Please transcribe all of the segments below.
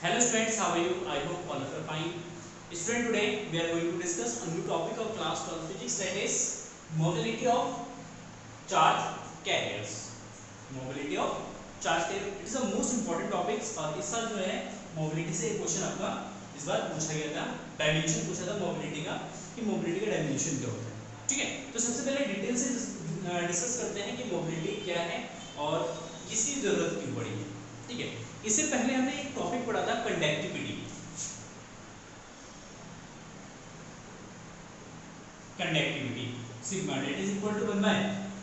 Hello students, how are you? I hope all of you are fine. Student, today we are going to discuss a new topic of class 12 physics, that is mobility of charge carriers. Mobility of charge carrier, it is the most important topics और इस साल जो है mobility से एक question आपका इस बार पूछा गया था, डायमेंशन पूछा था मोबिलिटी का कि मोबिलिटी का डायमेंशन क्या होता है। ठीक है, तो सबसे पहले डिटेल से डिस्कस करते हैं कि मोबिलिटी क्या है और किसकी जरूरत क्यों पड़ी है। ठीक है, इससे पहले हमने एक टॉपिक पढ़ा था conductivity. Conductivity sigma that is equal to 1 by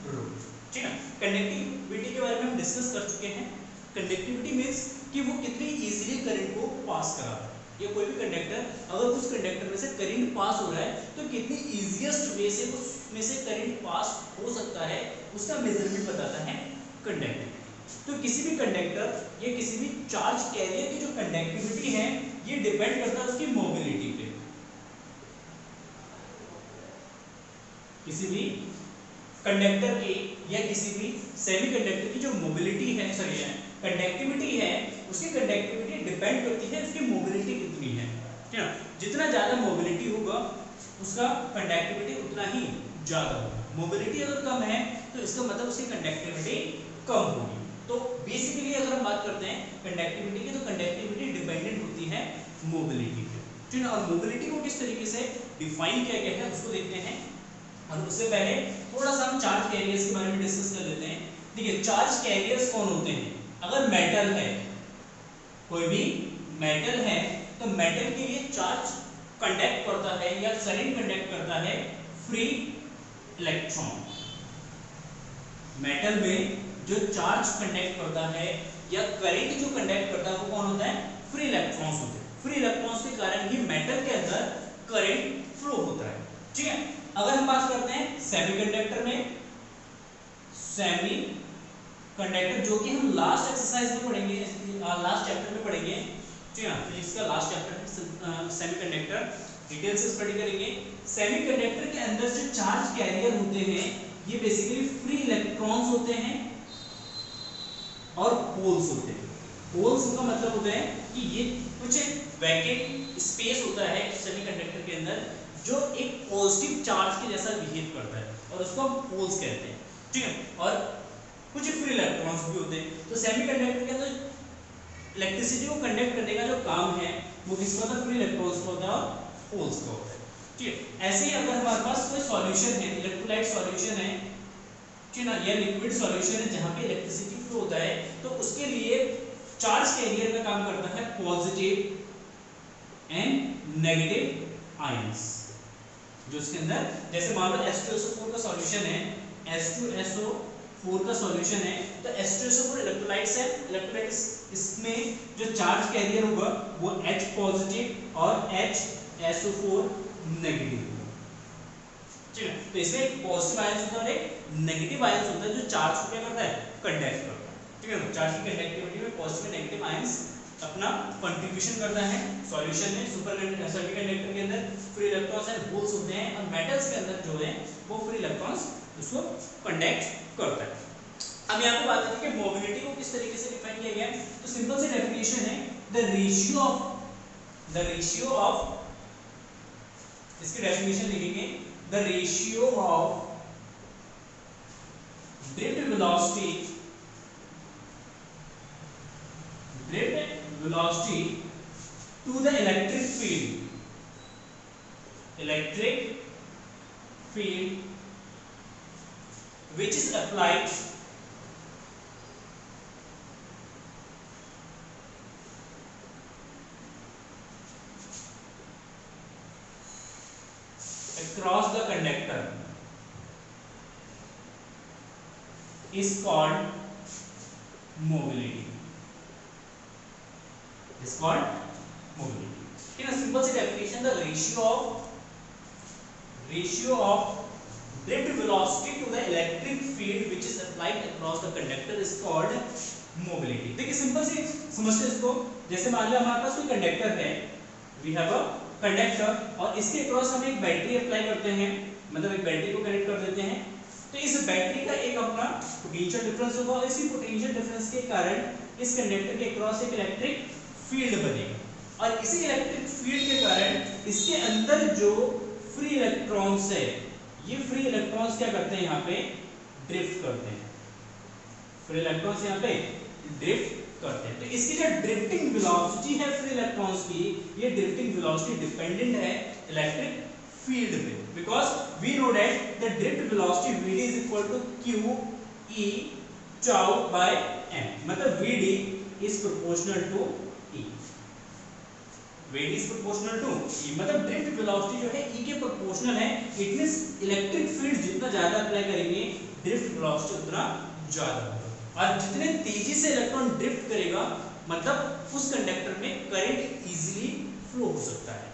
root. ठीक है, कंडक्टिविटी के बारे में हम डिस्कस कर चुके हैं। कंडक्टिविटी मींस कि वो कितनी इजीली करंट को पास कराता है। ये कोई भी कंडक्टर, अगर उस कंडक्टर में से करंट पास हो रहा है तो कितनी इजीएस्ट वे से उसमें से करंट पास हो सकता है, उसका मेजरमेंट बताता है कंडक्टिविटी। तो किसी भी कंडक्टर या किसी भी चार्ज कैरियर की जो कंडक्टिविटी है ये डिपेंड करता है उसकी मोबिलिटी पे। किसी भी कंडक्टर की या किसी भी सेमीकंडक्टर की जो मोबिलिटी है, सॉरी कंडक्टिविटी है, उसकी कंडक्टिविटी डिपेंड करती है उसकी मोबिलिटी कितनी है। ठीक है, जितना ज्यादा मोबिलिटी होगा उसका कंडक्टिविटी उतना ही ज्यादा होगा। मोबिलिटी अगर कम है तो इसका मतलब उसकी कंडक्टिविटी कम होगी। तो बेसिकली अगर हम बात करते हैं कंडक्टिविटी की, तो कंडक्टिविटी डिपेंडेंट होती है मोबिलिटी पे। ठीक है, और मोबिलिटी को किस तरीके से डिफाइन किया गया है उसको देखते हैं। और उससे पहले थोड़ा सा हम चार्ज कैरियर्स के बारे में डिस्कस कर लेते हैं। देखिए, चार्ज कैरियर्स कौन होते हैं? अगर मेटल है, कोई भी मेटल है, तो मेटल के लिए चार्ज कंडक्ट करता है या करंट कंडक्ट करता है फ्री इलेक्ट्रॉन। मेटल में जो चार्ज कंडक्ट करता है या करंट जो कंडक्ट करता है वो कौन होता है? फ्री इलेक्ट्रॉन्स होते हैं। फ्री इलेक्ट्रॉन्स के कारण ही मेटल के अंदर करंट फ्लो होता है। ठीक है, अगर हम बात करते हैं सेमीकंडक्टर में, सेमी कंडक्टर जो कि हम लास्ट एक्सरसाइज में पढ़ेंगे, लास्ट चैप्टर में पढ़ेंगे। ठीक है, फिजिक्स का लास्ट चैप्टर सेमीकंडक्टर, डिटेल से स्टडी करेंगे। सेमीकंडक्टर के अंदर जो चार्ज कैरियर होते हैं ये बेसिकली फ्री इलेक्ट्रॉन्स होते हैं और होल्स होते हैं। होल्स का मतलब होता है कि ये कुछ वैकेंट स्पेस होता है सेमीकंडक्टर के अंदर जो एक पॉजिटिव चार्ज के जैसा बिहेव करता है और उसको हम होल्स कहते हैं। ठीक है, और कुछ फ्री इलेक्ट्रॉन्स भी होते हैं। तो सेमीकंडक्टर के अंदर इलेक्ट्रिसिटी को कंडक्ट करने का जो काम है वो किसका होता है? फ्री इलेक्ट्रॉन्स का होता है और होल्स का होता है। ठीक है, ऐसे ही अगर हमारे पास कोई सॉल्यूशन है, इलेक्ट्रोलाइट सॉल्यूशन है, ठीक है ना, या लिक्विड सॉल्यूशन है जहां पे इलेक्ट्रिसिटी फ्लो होता है, तो उसके लिए चार्ज कैरियर का काम करता है पॉजिटिव एंड नेगेटिव आयंस। जो इसके अंदर, जैसे मान लो H2SO4 का सॉल्यूशन है, H2SO4 का सॉल्यूशन है, तो H2SO4 इलेक्ट्रोलाइट्स है। इलेक्ट्रोलाइट इसमें जो चार्ज कैरियर होगा वो H पॉजिटिव और HSO4 नेगेटिव होगा। ठीक है, तो इसमें एक पॉजिटिव आयंस होता है और एक नेगेटिव आयंस होता है जो चार्ज को क्या करता है? कंडक्ट करता है। ठीक है, चार्ज की कंडक्टिविटी में पॉजिटिव और नेगेटिव आयंस अपना कंट्रीब्यूशन करता है। सॉल्यूशन में सेमीकंडक्टर के अंदर फ्री इलेक्ट्रॉन्स एंड होल्स होते हैं और मेटल्स के अंदर जो है वो फ्री इलेक्ट्रॉन्स उसको कंडक्ट करता है। अब यहाँ पे बात करें कि मोबिलिटी को किस तरीके से डिफाइन किया गया है, तो सिंपल सी डेफिनेशन है द रेशियो ऑफ इसकी डेफिनेशन लिखेंगे, the ratio of drift velocity to the electric field which is applied across the conductor is called mobility. Is called mobility. In a simple definition, the ratio of drift velocity to the electric field which is applied across the conductor is called mobility. देखिए simple सी समझते हैं इसको। जैसे मान लो हमारे पास कोई conductor है, we have a conductor, और इसके अक्रॉस हम एक बैटरी अप्लाई करते हैं, मतलब एक बैटरी को कनेक्ट कर देते हैं। तो इस बैटरी का एक अपना पोटेंशियल डिफरेंस होगा और इसी पोटेंशियल डिफरेंस के कारण इस कंडक्टर के अक्रॉस एक इलेक्ट्रिक फील्ड बनेगा और इसी इलेक्ट्रिक फील्ड के कारण इसके अंदर जो फ्री इलेक्ट्रॉन्स है, ये फ्री इलेक्ट्रॉन्स क्या करते हैं, यहाँ पे ड्रिफ्ट करते हैं। फ्री इलेक्ट्रॉन्स यहाँ पे ड्रिफ्ट करते हैं। तो इसकी जो ड्रिफ्टिंग वेलोसिटी है फ्री इलेक्ट्रॉन्स की, ये ड्रिफ्टिंग वेलोसिटी डिपेंडेंट है इलेक्ट्रिक फील्ड पे, because we know that the drift velocity Vd is equal to q e tau by m, मतलब Vd is proportional to e, Vd is proportional to e, मतलब drift velocity जो है e के proportional है। It means electric field जितना ज्यादा apply करेंगे drift velocity उतना ज्यादा होगा, और जितने तेजी से इलेक्ट्रॉन ड्रिफ्ट करेगा मतलब उस कंडक्टर में करंट इजीली फ्लो हो सकता है।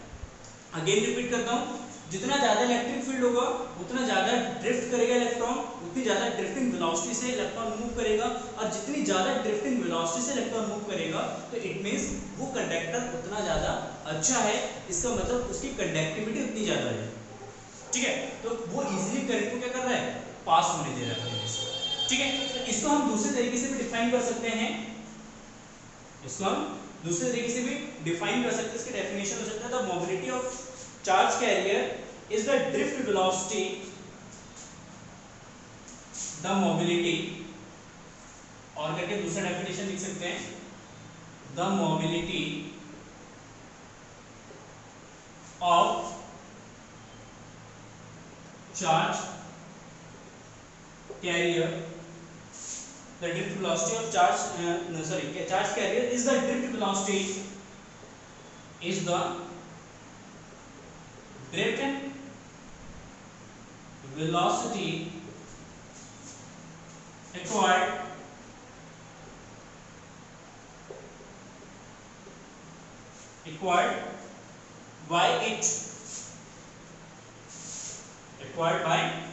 अगेन रिपीट करता हूं, जितना ज्यादा इलेक्ट्रिक फील्ड होगा उतना ज्यादा ड्रिफ्ट करेगा इलेक्ट्रॉन, उतनी ज्यादा ड्रिफ्टिंग वेलोसिटी से इलेक्ट्रॉन मूव करेगा, और जितनी ज्यादा ड्रिफ्टिंग वेलोसिटी से इलेक्ट्रॉन मूव करेगा तो इट मींस वो कंडक्टर उतना ज्यादा अच्छा है, इसका मतलब उसकी कंडक्टिविटी उतनी ज्यादा है। ठीक है, तो वो इजीली करंट को क्या कर रहा है, पास होने दे रहा है। ठीक है, तो इसको हम दूसरे तरीके से भी डिफाइन कर सकते हैं, इसको हम दूसरे तरीके से भी डिफाइन कर सकते हैं। इसकी डेफिनेशन हो सकता है the mobility of charge carrier is the drift velocity, the mobility, और करके दूसरा डेफिनेशन लिख सकते हैं, the mobility of charge carrier, the drift velocity of charge charge carrier is the drift velocity is the drift velocity acquired by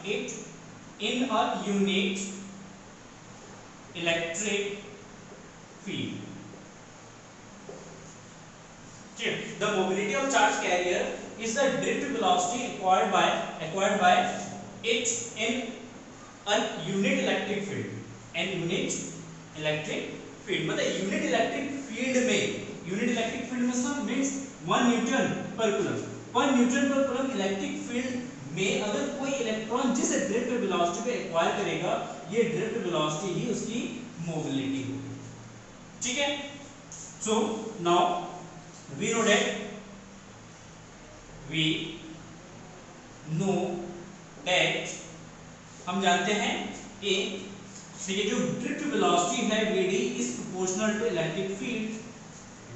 it in a unit electric field. The mobility of charge carrier is the drift velocity acquired by it in a unit electric field. An unit electric field मतलब unit electric field में, unit electric field में means 1 Newton पर coulomb, 1 Newton पर coulomb electric field में अगर कोई electron जिस drift velocity पे एक्वायर करेगा, ये ड्रिफ्ट वेलोसिटी ही उसकी मोबिलिटी होगी। ठीक है, so now we know that हम जानते हैं कि ये जो ड्रिफ्ट वेलोसिटी है Vd is proportional to electric field,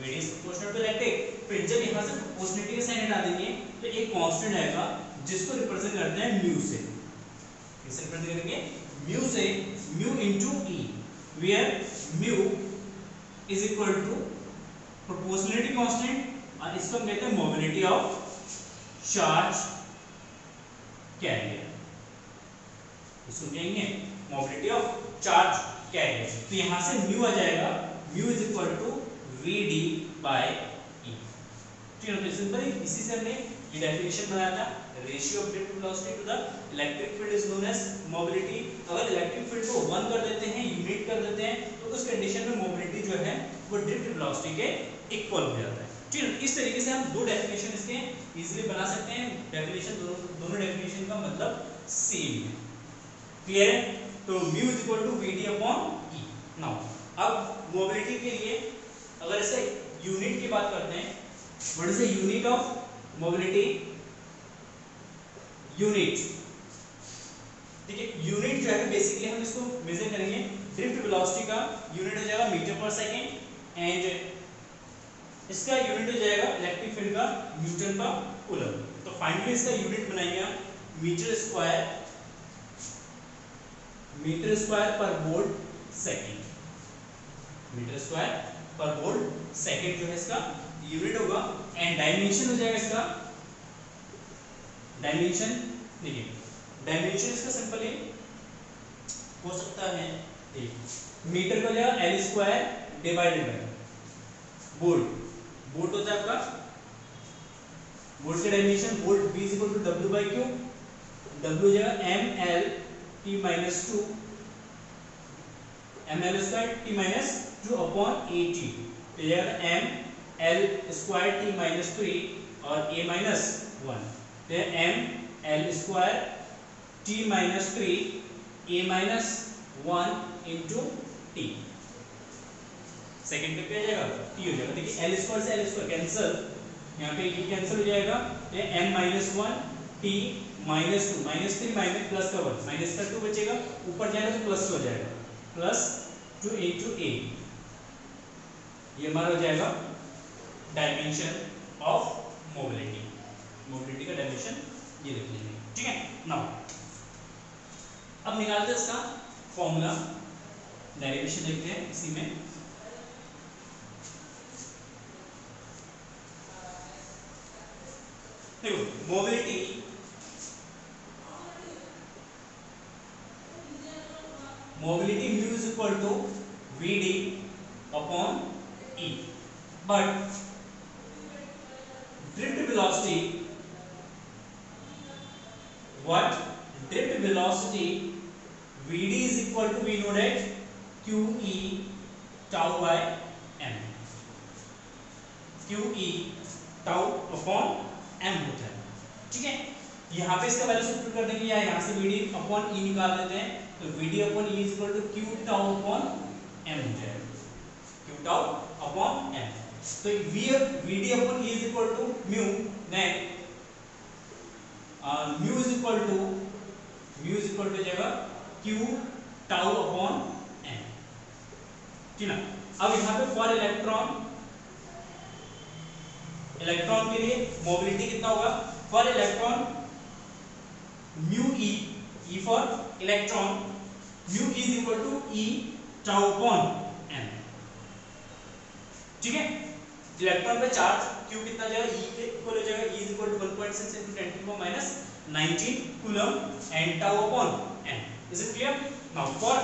Vd is proportional to electric field. जब यहां से प्रोपोर्शनलिटी का साइन हटा देंगे तो एक कांस्टेंट आएगा जिसको रिप्रेजेंट करते हैं म्यू से, किसे रिप्रेजेंट करेंगे, म्यू से, mu into E, where mu is equal to proportionality constant और इसको हम कहते हैं मोबिलिटी ऑफ चार्ज कैरियर, इसको कहेंगे मोबिलिटी ऑफ चार्ज कैरियर। तो यहां से म्यू आ जाएगा, mu is equal to Vd by E। ठीक है, तो सिंपल इसी से हमने ये डेफिनेशन बनाया था, ratio of drift velocity to the electric field is known as mobility. अगर इलेक्ट्रिक फील्ड को 1 कर देते हैं, यूनिट कर देते हैं, तो उस कंडीशन में मोबिलिटी जो है वो ड्रिफ्ट वेलोसिटी के इक्वल हो जाता है। ठीक है, इस तरीके से हम दो डेफिनेशन इसके इजीली बना सकते हैं। डेफिनेशन दोनों डेफिनेशन का मतलब सेम है। क्लियर है? तो mu is equal to Vd upon E। Now अब मोबिलिटी के लिए अगर ऐसे यूनिट की बात करते हैं, what is the unit of mobility, unit, ठीक है, यूनिट जो है बेसिकली हम इसको मेजर करेंगे, ड्रिफ्ट वेलोसिटी का यूनिट हो जाएगा मीटर पर सेकेंड एंड इसका यूनिट हो जाएगा इलेक्ट्रिक फील्ड का न्यूटन पर कूलम। तो फाइनली इसका यूनिट बनाएंगे मीटर स्क्वायर पर वोल्ट सेकेंड, मीटर स्क्वायर पर वोल्ट सेकेंड जो है इसका यूनिट होगा। एंड डायमेंशन हो जाएगा इसका, डायमेंशन देखिए, डायमेंशन इसका सिंपल हो सकता है, देखिए मीटर को जाएगा L square divided by volt, volt होता है आपका, वोल्ट का dimension volt V is equal to W by Q, W हो जाएगा mL T minus 2 mL square T minus 2 upon AT, तो जाएगा m L square T minus 3 और A minus 1, तो M L square T minus 3 A minus 1 into T. Second पे क्या जाएगा, T हो जाएगा। देखिए एल स्क्वायर से एल स्क्वायर कैंसिल, यहाँ पे ये कैंसिल हो जाएगा, ये M minus 1 T minus 2 minus 3 minus plus का 1 माइनस का 2 बचेगा, ऊपर जाएगा तो प्लस हो जाएगा, प्लस 2 इंटू ए। ये हमारा हो जाएगा डायमेंशन ऑफ मोबिलिटी। मोबिलिटी का डायमेंशन ये लिख लेंगे, ठीक है। नाउ अब निकालते हैं इसका फॉर्मूला, डेरिवेशन देखते हैं इसी में। देखो mobility mu is equal to V D upon E, but drift velocity, what drift velocity vd is equal to, we know that qe tau by m, qe tau upon m होता है, ठीक है। यहाँ पे इसका वैल्यू सब्स्टिट्यूट कर देंगे या यहाँ से vd अपॉन e निकाल देते हैं, तो vd upon e is equal to q tau upon m हो जाएगा, q tau अपॉन m। तो vd upon e is equal to mu, then mu is equal to जाएगा q टाउ अपॉन m, ठीक ना। अब यहाँ पे फॉर इलेक्ट्रॉन के लिए मोबिलिटी कितना होगा, for electron mu E for electron, mu is equal to E tau upon m, ठीक है। इलेक्ट्रॉन पे चार्ज q कितना जाएगा, e के इक्वल हो जाएगा, e is equal to 1.6 into 10 to the minus 19 coulomb and tau upon m, is it clear? Now for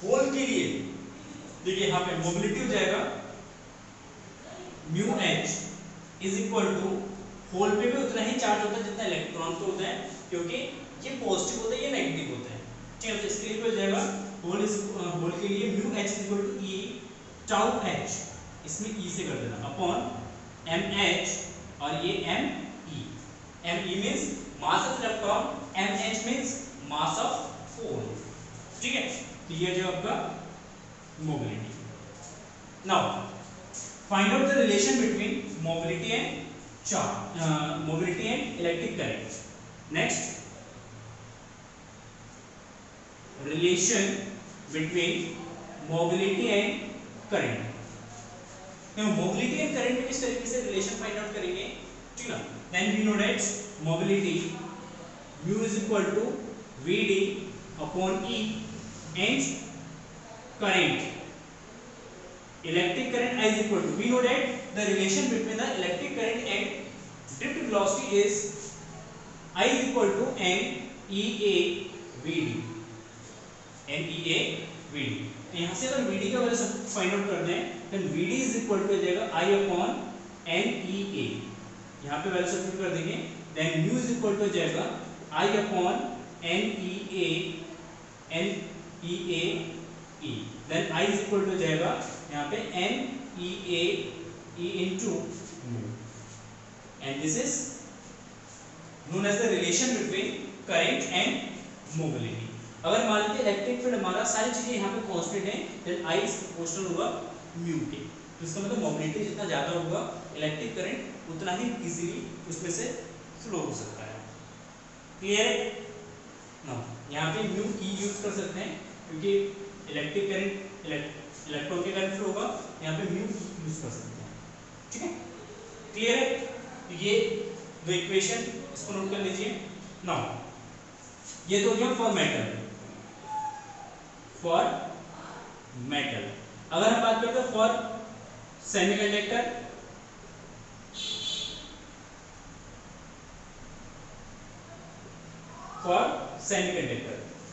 hole के लिए देखिए यहाँ पे मोबिलिटी हो जाएगा mu h is equal to, hole पे भी उतना ही चार्ज होता है जितना इलेक्ट्रॉन पे होता है, क्योंकि ये पॉजिटिव होता है ये नेगेटिव होता है, ठीक है। तो इसके लिए हो जाएगा होल के लिए mu h is equal to e tau h, इसमें e से कर देना, अपॉन mh, और ये me means mass of electron, mh means mass of hole, ठीक है। तो ये जो आपका mobility. Now find out the relation between mobility and electric current. Next, relation between mobility and current. Mobility and current में किस तरीके से रिलेशन फाइंड आउट करेंगे, ठीक है। Then we know that mobility mu is equal to V D upon E and current, electric current is equal to, we know that the relation between the electric current and drift velocity is I is equal to NEA VD, NEA VD। तो यहाँ से अगर VD का value सब find out कर दें, then VD is equal to हो जाएगा I upon NEA, यहाँ पे वैल्यू सब कर देंगे, then mu is equal to हो जाएगा I upon NEA E, then I is equal to हो जाएगा यहाँ पे NEA E into mu, and this is known as the relation between current and mobility। अगर मान लीजिए इलेक्ट्रिक फील्ड हमारा सारी चीजें यहाँ पे कांस्टेंट है, then I is प्रोपोर्शनल होगा mu के, तो इसका मतलब मोबिलिटी जितना ज्यादा होगा इलेक्ट्रिक करंट उतना ही इजीली उसमें से फ्लो हो सकता है। क्लियर है ना। यहाँ पे mu E यूज कर सकते हैं क्योंकि इलेक्ट्रिक करंट इलेक्ट्रॉन के करंट फ्लो होगा, यहाँ पे म्यू यूज कर सकते हैं, ठीक है। क्लियर है। तो ये दो इक्वेशन इसको नोट कर लीजिए। नाउ ये तो हो गया फॉर मेटल। अगर हम बात करते हैं फॉर सेमीकंडक्टर,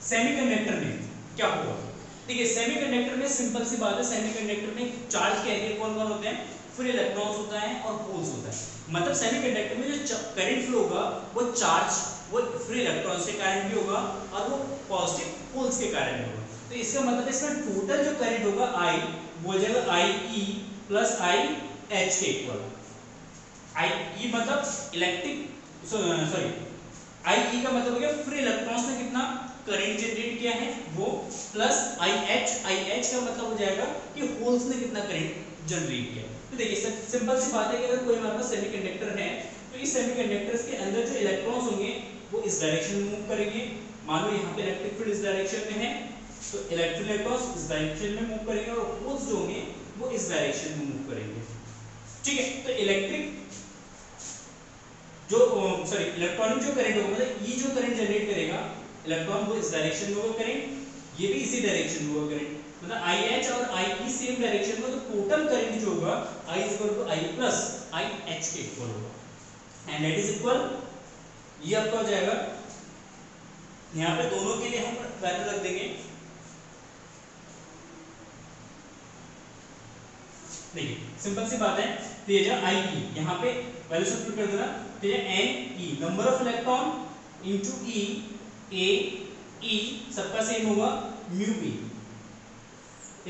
सेमीकंडक्टर में क्या होगा, देखिए सेमीकंडक्टर में सिंपल सी बात है, सेमीकंडक्टर में चार्ज कैरियर कौन कौन होते हैं, फ्री इलेक्ट्रॉन्स होता है और होल्स होता है। मतलब सेमीकंडक्टर में जो करंट फ्लो होगा वो फ्री इलेक्ट्रॉन्स के कारण भी होगा और वो पॉजिटिव होल्स के कारण भी होगा। तो इसका मतलब इसमें टोटल जो करंट होगा I वो हो जाएगा आई ई प्लस आई एच के इक्वल। आई ई मतलब इलेक्ट्रिक सॉरी आई ई का मतलब हो गया फ्री इलेक्ट्रॉन्स ने कितना करंट जनरेट किया है वो, प्लस आई एच का मतलब हो जाएगा कि होल्स ने कितना करंट जनरेट किया। तो देखिए सिंपल सी बात है कि अगर कोई हमारे पास सेमीकंडक्टर है तो इस सेमीकंडक्टर्स के अंदर जो इलेक्ट्रॉन्स होंगे वो इस डायरेक्शन में मूव करेंगे। मान लो यहाँ पे इलेक्ट्रिक फील्ड इस डायरेक्शन में है तो इलेक्ट्रॉन्स इस डायरेक्शन में मूव करेंगे और होल्स जो होंगे वो इस डायरेक्शन में मूव करेंगे। ठीक है, तो इलेक्ट्रिक जो इलेक्ट्रॉनिक जो करंट होगा मतलब ई जो करंट जनरेट करेगा इलेक्ट्रॉन वो इस डायरेक्शन में होगा करंट, ये भी इसी डायरेक्शन में होगा करंट, मतलब आई एच और आई ई सेम डायरेक्शन में, तो टोटल करंट जो होगा I is equal to I plus I H के इक्वल होगा एंड दैट इज इक्वल, ये आपका हो जाएगा यहाँ पे दोनों के लिए हम वैल्यू रख देंगे। देखिए सिंपल सी बात है, तो ये जो आई ई यहाँ पे वैल्यू सब्स्टिट्यूट कर देना, तो ये N E number of electron into E A E सबका सेम होगा म्यू पी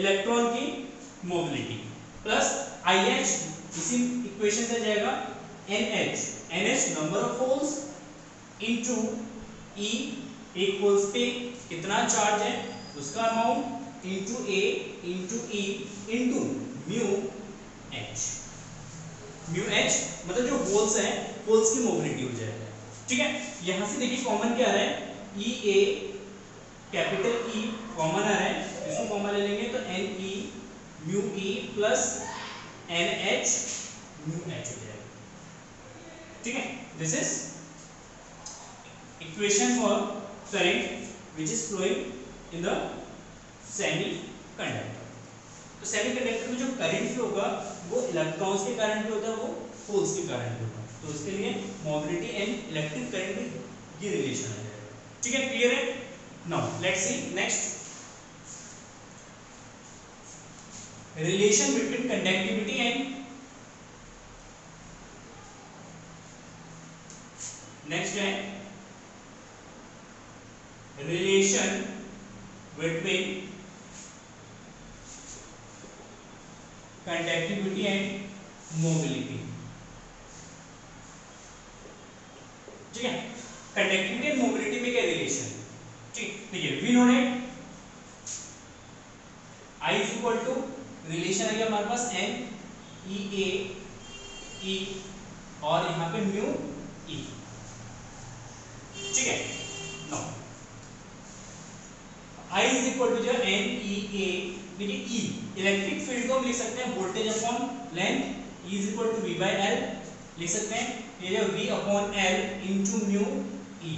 इलेक्ट्रॉन की मोबिलिटी प्लस आई एच इसी इक्वेशन से जाएगा N H number of holes into E एक होल्स पे कितना चार्ज है उसका amount into A into E into mu H मतलब जो होल्स है होल्स की मोबिलिटी हो जाएगा। ठीक है, यहां से देखिए कॉमन क्या आ रहा है, ई ए कैपिटल ई कॉमन आ रहा है, इसको कॉमन ले लेंगे तो N E mu E plus N H mu H हो जाएगा। ठीक है, this is equation for current which is flowing in the semiconductor. तो सेमीकंडक्टर में जो करंट फ्लो होगा वो इलेक्ट्रॉन्स के कारण भी होता है, वो होल्स के कारण भी होता है, तो उसके लिए मोबिलिटी एंड इलेक्ट्रिक करंट में ये रिलेशन आ जाएगा। ठीक है, क्लियर है? Now let's see next relation between conductivity and next है relation between conductivity and mobility. ठीक है, कंडक्टिविटी एंड मोबिलिटी में क्या रिलेशन? ठीक, देखिए we know that I is equal to relation आ गया हमारे पास एन ई ए ई और यहां पे म्यू ई। ठीक है, no I is equal to जो एन ई ए, देखिए ई इलेक्ट्रिक फील्ड को हम लिख सकते हैं voltage upon length, E is equal to V by L लिख सकते हैं, ये जो V upon L into mu E.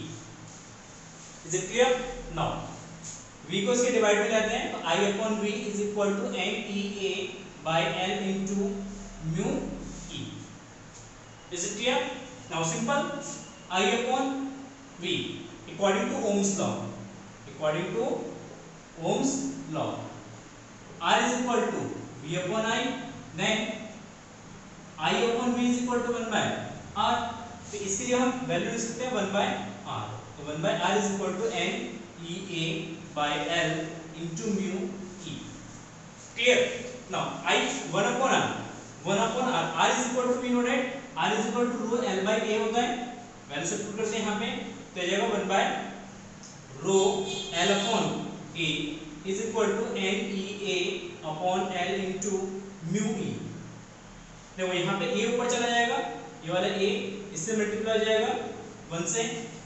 Is it clear? Now V को इसके डिवाइड में लेते हैं तो I upon V is equal to M E A by L into mu E. Is it clear? Now simple I upon V according to Ohm's law, according to Ohm's law R is equal to V upon I, then I upon V is equal to 1 by R, तो इसके लिए हम value लिख सकते हैं 1 by R, तो 1 by R is equal to N E A by L into mu E। Clear? Now I 1 upon R is equal to we know that R is equal to rho L by A होता है, value substitute करते हैं यहाँ पे तो जाएगा 1 by rho L upon A is equal to n e a upon l into mu e। देखो यहाँ पे a ऊपर चला जाएगा, ये वाला a इससे मल्टीप्लाई हो जाएगा 1 से,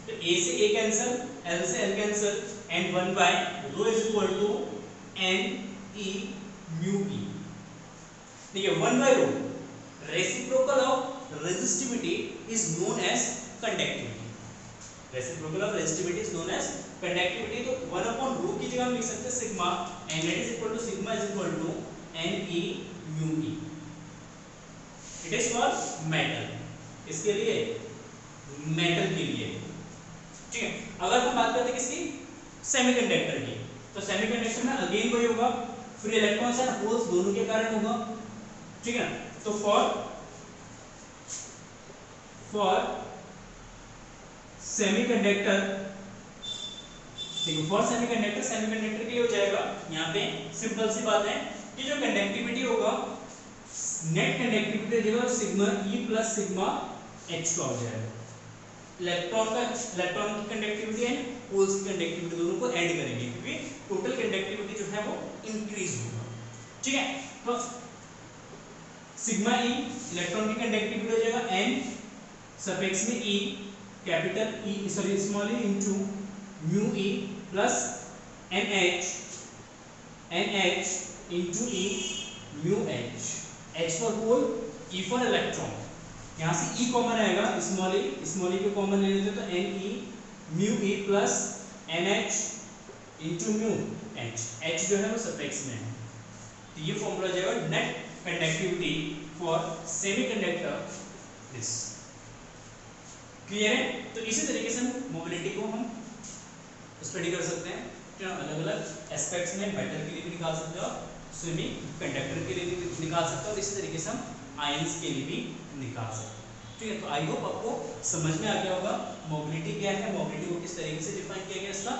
तो a से a कैंसिल, l से l cancel and 1 by rho is equal to n e mu e। देखिए 1 by rho reciprocal of resistivity is known as conductivity, reciprocal of resistivity is known as conductivity. तो 1 upon rho की जगह हम लिख सकते हैं sigma and that is equal to sigma is equal to N E mu E. It is for metal, इसके लिए metal के लिए। ठीक है, अगर हम बात करते हैं किसकी, सेमीकंडक्टर की, तो सेमीकंडक्टर में अगेन वही होगा, फ्री इलेक्ट्रॉन्स एंड होल्स दोनों के कारण होगा। ठीक है, तो फॉर सेमीकंडक्टर देखो फॉर सेमीकंडक्टर के लिए हो जाएगा यहाँ पे सिंपल सी बात है कि जो कंडक्टिविटी होगा नेट कंडक्टिविटी देगा sigma E plus sigma H का हो जाएगा। इलेक्ट्रॉन की कंडक्टिविटी एंड होल्स की कंडक्टिविटी दोनों को ऐड करेंगे क्योंकि टोटल कंडक्टिविटी जो है वो इंक्रीज होगा। ठीक है, तो सिग्मा ई इलेक्ट्रॉन की कंडक्टिविटी हो जाएगा एन सफिक्स में E capital E sorry small E into mu E plus NH into E mu H, H for hole E for electron. यहाँ से ई कॉमन आएगा, स्मॉल ई को कॉमन ले लेते तो N E mu E plus N H into mu H, H जो है वो सफिक्स में है। तो ये फॉर्मूला जाएगा net conductivity for semiconductor this. Clear है? तो इसी तरीके से मोबिलिटी को हम स्टडी कर सकते हैं, अलग अलग एस्पेक्ट्स में मेटल के लिए भी निकाल सकते हो, सेमी कंडक्टर के लिए भी निकाल सकते हो और इसी तरीके से हम आयंस के लिए भी निकाल सकते हैं। ठीक है, तो आई होप आपको समझ में आ गया होगा मोबिलिटी क्या है, मोबिलिटी को किस तरीके से डिफाइन किया गया, इसका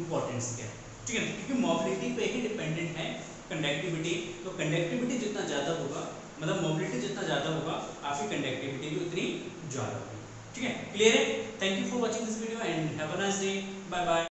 इंपॉर्टेंस क्या है। ठीक है, क्योंकि मोबिलिटी पे ही डिपेंडेंट है कंडक्टिविटी, तो कंडक्टिविटी जितना ज़्यादा होगा मतलब मोबिलिटी जितना ज़्यादा होगा आपकी कंडक्टिविटी भी उतनी ज़्यादा होगी। ठीक है, क्लियर है? Thank you for watching this video and have a nice day, bye bye.